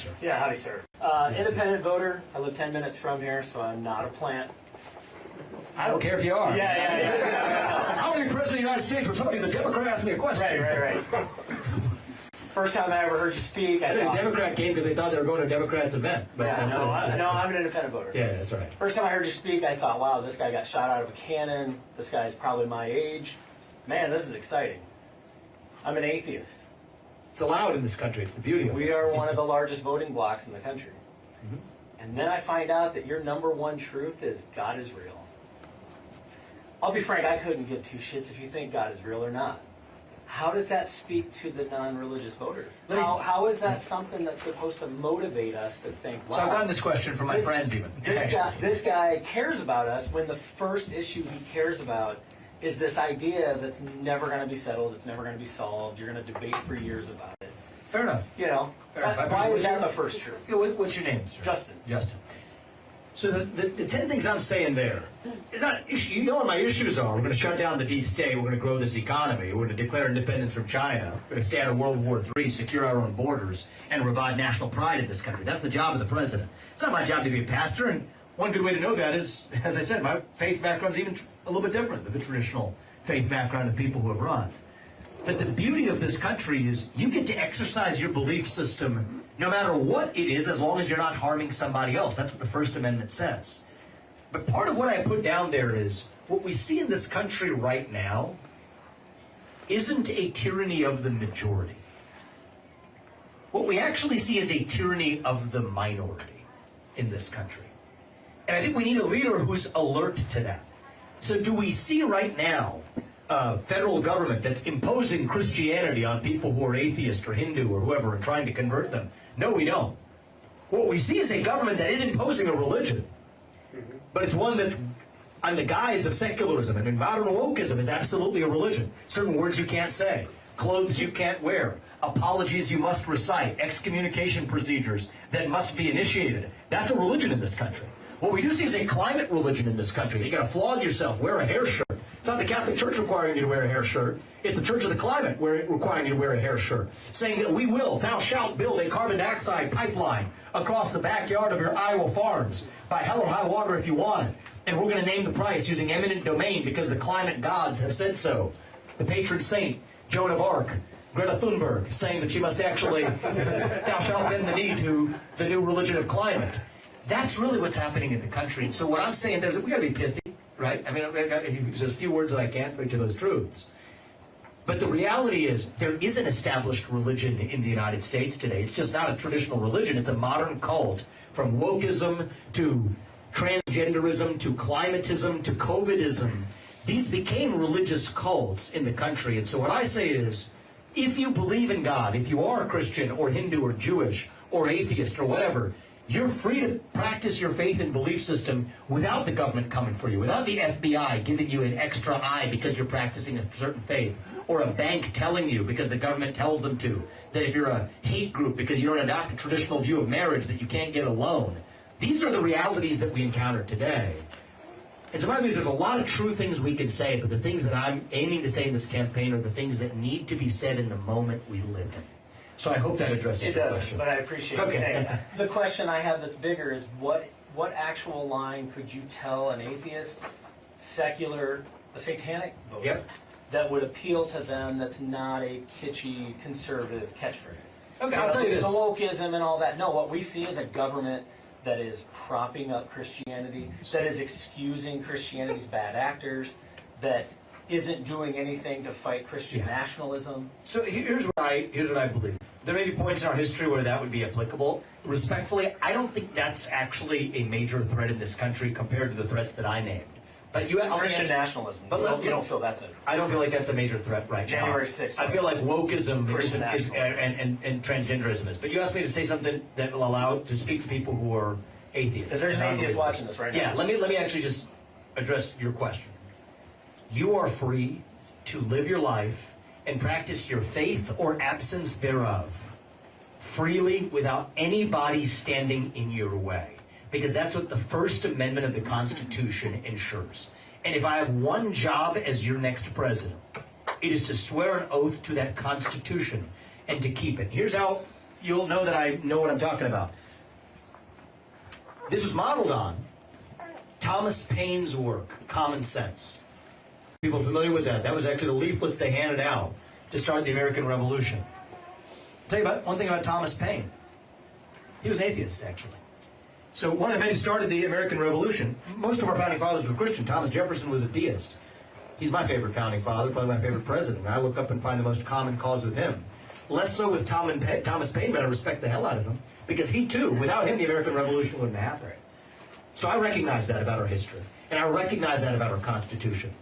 sir. Yeah, howdy, sir. Independent voter. I live 10 minutes from here, so I'm not a plant. I don't care if you are. Yeah. I want to be president of the United States when somebody's a Democrat asks me a question. Right. First time I ever heard you speak, I thought... A Democrat came because they thought they were going to a Democrat's event. But I'm an independent voter. Yeah, that's right. First time I heard you speak, I thought, wow, this guy got shot out of a cannon. This guy's probably my age. Man, this is exciting. I'm an atheist. It's allowed in this country. It's the beauty of it. We are one of the largest voting blocs in the country. Mm-hmm. And then I find out that your number one truth is God is real. I'll be frank, I couldn't give two shits if you think God is real or not. How does that speak to the non-religious voter? How is that something that's supposed to motivate us to think, wow, so I've gotten this question from my friends even. This guy cares about us when the first issue he cares about is this idea that's never going to be settled, it's never going to be solved, you're going to debate for years about it. Fair enough. You know, why is that the first truth? What's your name, sir? Justin. So the 10 things I'm saying there is not an issue. You know what my issues are. We're going to shut down the deep state. We're going to grow this economy. We're going to declare independence from China. We're going to stay out of World War III, secure our own borders, and revive national pride in this country. That's the job of the president. It's not my job to be a pastor, and one good way to know that is, as I said, my faith background is even a little bit different than the traditional faith background of people who have run. But the beauty of this country is you get to exercise your belief system no matter what it is, as long as you're not harming somebody else. That's what the First Amendment says. But part of what I put down there is what we see in this country right now isn't a tyranny of the majority. What we actually see is a tyranny of the minority in this country. And I think we need a leader who's alert to that. So do we see right now federal government that's imposing Christianity on people who are atheist or Hindu or whoever and trying to convert them? No, we don't. What we see is a government that is imposing a religion, but it's one that's on the guise of secularism. I mean, modern wokeism is absolutely a religion. Certain words you can't say, clothes you can't wear, apologies you must recite, excommunication procedures that must be initiated. That's a religion in this country. What we do see is a climate religion in this country. You got to flog yourself, wear a hair shirt. It's not the Catholic Church requiring you to wear a hair shirt. It's the Church of the Climate requiring you to wear a hair shirt, saying that we will, thou shalt build a carbon dioxide pipeline across the backyard of your Iowa farms by hell or high water if you want it. And we're going to name the price using eminent domain because the climate gods have said so. The patron saint, Joan of Arc, Greta Thunberg, saying that she must actually, thou shalt bend the knee to the new religion of climate. That's really what's happening in the country. So what I'm saying is that we got to be pithy. Right? I mean, there's a few words that I can't for each of those truths. But the reality is there is an established religion in the United States today. It's just not a traditional religion. It's a modern cult. From wokeism to transgenderism to climatism to COVIDism, these became religious cults in the country. And so what I say is, if you believe in God, if you are a Christian or Hindu or Jewish or atheist or whatever, you're free to practice your faith and belief system without the government coming for you, without the FBI giving you an extra eye because you're practicing a certain faith, or a bank telling you because the government tells them to, that if you're a hate group because you don't adopt a traditional view of marriage that you can't get a loan. These are the realities that we encounter today. And so my view is there's a lot of true things we can say, but the things that I'm aiming to say in this campaign are the things that need to be said in the moment we live in. So I hope that addresses your question. But I appreciate you saying that. The question I have that's bigger is what actual line could you tell an atheist, secular, a satanic voter that would appeal to them that's not a kitschy conservative catchphrase? Okay, I'll tell you this. The wokeism and all that. No, what we see is a government that is propping up Christianity, that is excusing Christianity's bad actors, that isn't doing anything to fight Christian nationalism. So here's what I believe. There may be points in our history where that would be applicable. Respectfully, I don't think that's actually a major threat in this country compared to the threats that I named. But Christian nationalism. But you don't feel that's I don't feel like that's a major threat right now. January 6th. I feel like wokeism and transgenderism is. But you asked me to say something that will allow to speak to people who are atheists. Because there's an atheist watching this right now. Yeah, let me actually just address your question. You are free to live your life and practice your faith or absence thereof freely without anybody standing in your way. Because that's what the First Amendment of the Constitution ensures. And if I have one job as your next president, it is to swear an oath to that Constitution and to keep it. Here's how you'll know that I know what I'm talking about. This was modeled on Thomas Paine's work, Common Sense. People familiar with that? That was actually the leaflets they handed out to start the American Revolution. I'll tell you about one thing about Thomas Paine. He was an atheist, actually. So one of the men who started the American Revolution, most of our founding fathers were Christian. Thomas Jefferson was a deist. He's my favorite founding father, probably my favorite president. I look up and find the most common cause with him. Less so with Thomas Paine, but I respect the hell out of him. Because he too, without him, the American Revolution wouldn't happen. So I recognize that about our history. And I recognize that about our Constitution.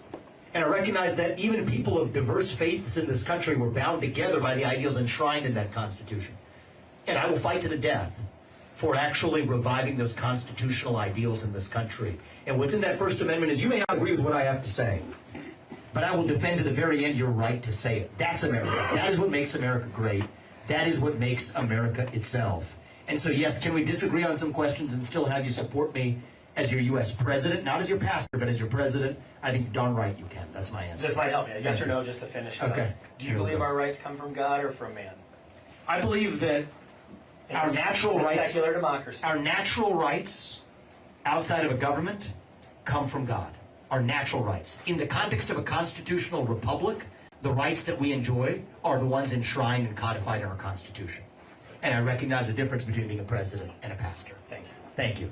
And I recognize that even people of diverse faiths in this country were bound together by the ideals enshrined in that Constitution. And I will fight to the death for actually reviving those constitutional ideals in this country. And what's in that First Amendment is, you may not agree with what I have to say, but I will defend to the very end your right to say it. That's America. That is what makes America great. That is what makes America itself. And so, yes, can we disagree on some questions and still have you support me as your U.S. president? Not as your pastor, but as your president. I think darn right you can. That's my answer. This might help you. Yes or no, just to finish it Okay. up. Do you believe our rights come from God or from man? I believe that our natural rights, secular democracy, our natural rights outside of a government come from God. Our natural rights. In the context of a constitutional republic, the rights that we enjoy are the ones enshrined and codified in our Constitution. And I recognize the difference between being a president and a pastor. Thank you. Thank you.